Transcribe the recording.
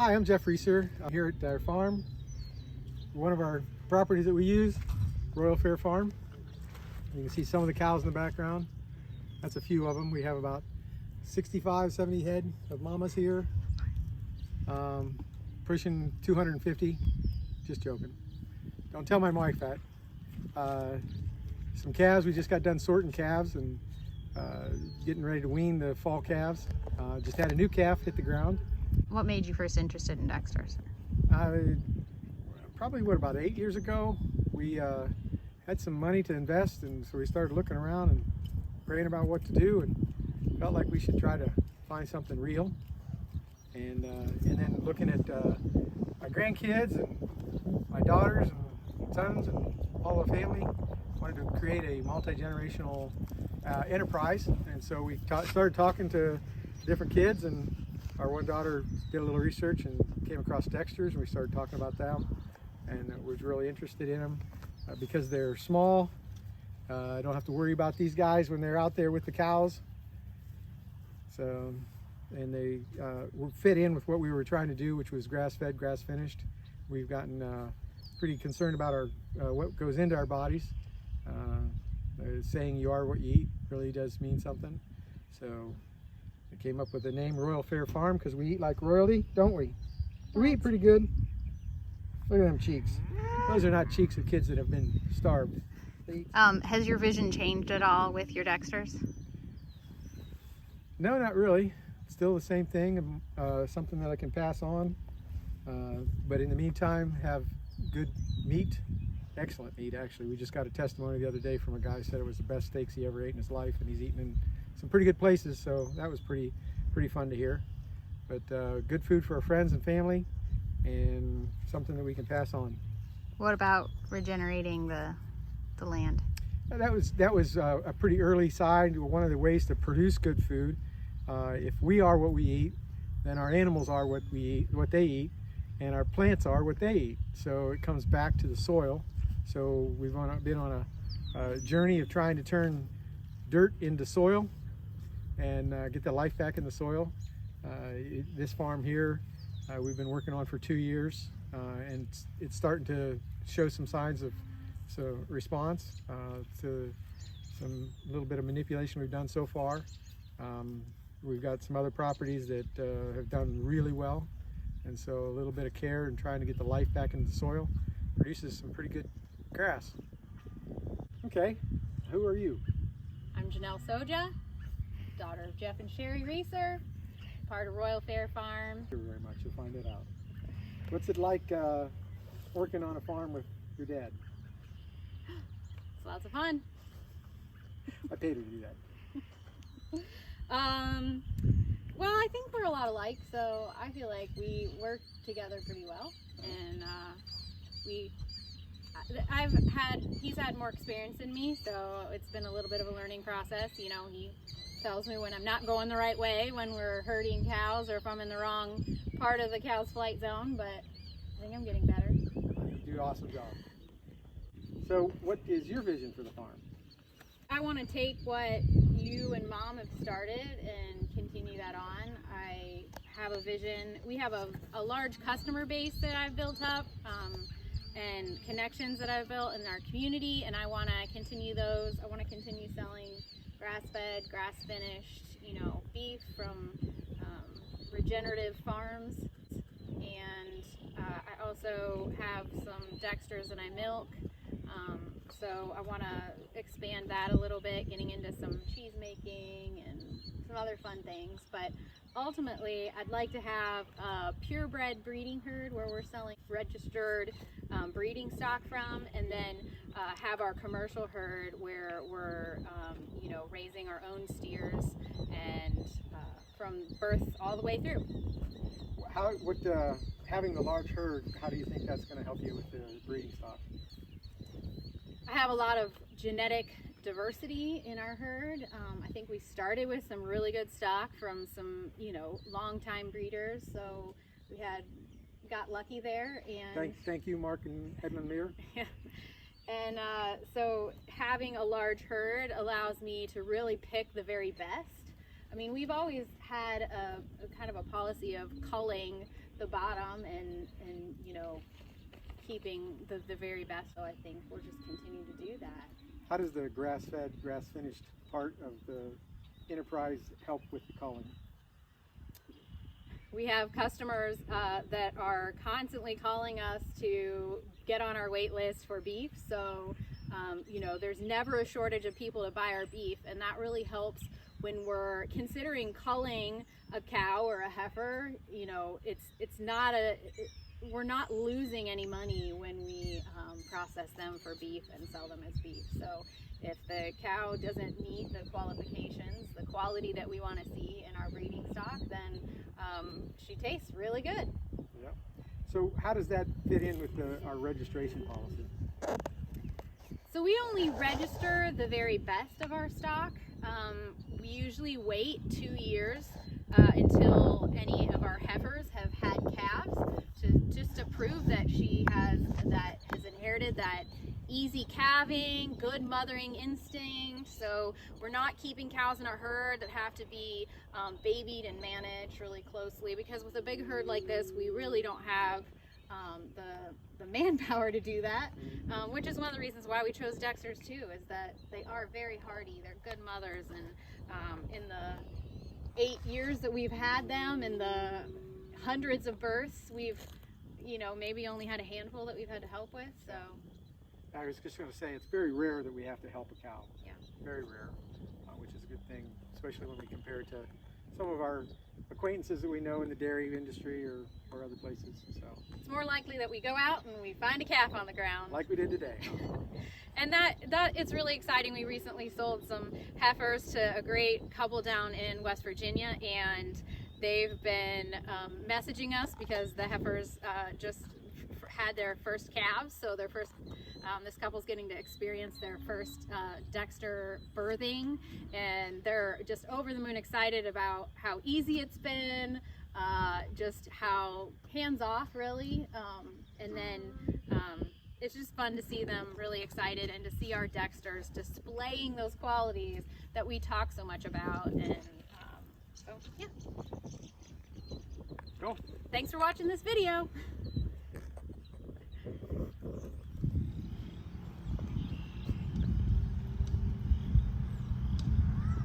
Hi, I'm Jeff Reeser. I'm here at our farm. One of our properties that we use, Royal Fair Farm. You can see some of the cows in the background. That's a few of them. We have about 65, 70 head of mamas here. Pushing 250. Just joking. Don't tell my wife that. Some calves. We just got done sorting calves and getting ready to wean the fall calves. Just had a new calf hit the ground. What made you first interested in Dexters? Probably about 8 years ago, we had some money to invest, and so we started looking around and praying about what to do, and felt like we should try to find something real. And then looking at my grandkids and my daughters and sons and all the family, wanted to create a multi-generational enterprise. And so we started talking to different kids, and our one daughter did a little research and came across Dexters, and we started talking about them, and was really interested in them because they're small. I don't have to worry about these guys when they're out there with the cows. So, and they fit in with what we were trying to do, which was grass-fed, grass-finished. We've gotten pretty concerned about our what goes into our bodies. Saying you are what you eat really does mean something. So I came up with the name Royal Fair Farm because we eat like royalty, don't we? We eat pretty good. Look at them cheeks. Those are not cheeks of kids that have been starved. Has your vision changed at all with your Dexters? No, not really. Still the same thing, something that I can pass on. But in the meantime, have good meat, excellent meat actually. We just got a testimony the other day from a guy who said it was the best steaks he ever ate in his life, and he's eaten in some pretty good places, so that was pretty fun to hear. But good food for our friends and family, and something that we can pass on. What about regenerating the land? That was a pretty early side. One of the ways to produce good food. If we are what we eat, then our animals are what we eat, what they eat, and our plants are what they eat. So it comes back to the soil. So we've been on a journey of trying to turn dirt into soil and get the life back in the soil. This farm here, we've been working on for 2 years, and it's starting to show some signs of response to some little bit of manipulation we've done so far. We've got some other properties that have done really well, and so a little bit of care and trying to get the life back into the soil produces some pretty good grass. Okay, who are you? I'm Janelle Soja, daughter of Jeff and Sherry Reeser, part of Royal Fair Farm. Thank you very much. You'll find it out. What's it like working on a farm with your dad? It's lots of fun. I paid her to do that. Well, I think we're a lot alike, so I feel like we work together pretty well, and he's had more experience than me, so it's been a little bit of a learning process. You know, he tells me when I'm not going the right way, when we're herding cows, or if I'm in the wrong part of the cow's flight zone, but I think I'm getting better. You do an awesome job. So what is your vision for the farm? I want to take what you and Mom have started and continue that on. I have a vision. We have a large customer base that I've built up, and connections that I've built in our community, and I want to continue those. I want to continue selling grass-fed, grass-finished, beef from regenerative farms, and I also have some Dexters that I milk. So I want to expand that a little bit, getting into some cheese making and some other fun things. But ultimately, I'd like to have a purebred breeding herd where we're selling registered breeding stock from, and then have our commercial herd where we're raising our own steers and from birth all the way through. Having the large herd, how do you think that's going to help you with the breeding stock? I have a lot of genetic diversity in our herd. I think we started with some really good stock from some, long-time breeders, so we got lucky there. And thank you, Mark and Edmund Lear. And so having a large herd allows me to really pick the very best. I mean, we've always had a kind of a policy of culling the bottom and you know, keeping the very best. So I think we'll just continue to do that. How does the grass-fed, grass-finished part of the enterprise help with the culling? We have customers that are constantly calling us to get on our wait list for beef. So, you know, there's never a shortage of people to buy our beef, and that really helps when we're considering culling a cow or a heifer. You know, it's not we're not losing any money when we process them for beef and sell them as beef. So if the cow doesn't meet the qualifications, the quality that we want to see in our breeding stock, then she tastes really good. Yeah. So how does that fit in with our registration policy? So we only register the very best of our stock. We usually wait 2 years until any of our heifers have had calves, just to prove that she has inherited that easy calving, good mothering instinct. So we're not keeping cows in our herd that have to be babied and managed really closely, because with a big herd like this, we really don't have the manpower to do that, which is one of the reasons why we chose Dexters too, is that they are very hardy. They're good mothers, and in the 8 years that we've had them, in the hundreds of births, we've, you know, maybe only had a handful that we've had to help with. So I was just going to say, it's very rare that we have to help a cow. yeah. Very rare, which is a good thing, especially when we compare it to some of our acquaintances that we know in the dairy industry or other places. So It's more likely that we go out and we find a calf on the ground. like we did today. And that it's really exciting. We recently sold some heifers to a great couple down in West Virginia, and they've been messaging us because the heifers just had their first calves. So their first, this couple's getting to experience their first Dexter birthing, and they're just over the moon excited about how easy it's been, just how hands-off really, and then it's just fun to see them really excited and to see our Dexters displaying those qualities that we talk so much about. And so yeah. Cool. Thanks for watching this video.